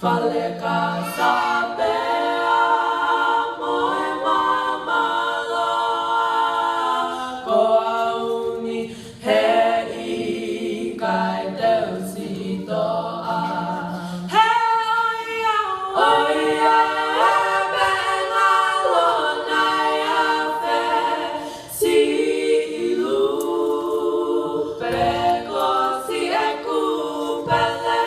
Fale ka sabea moe mamaloa ko auni he I kai te usitoa he oia oia bengalona ia fe si ilu preko si eku pele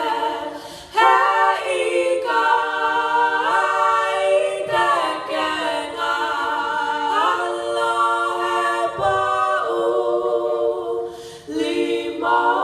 Lima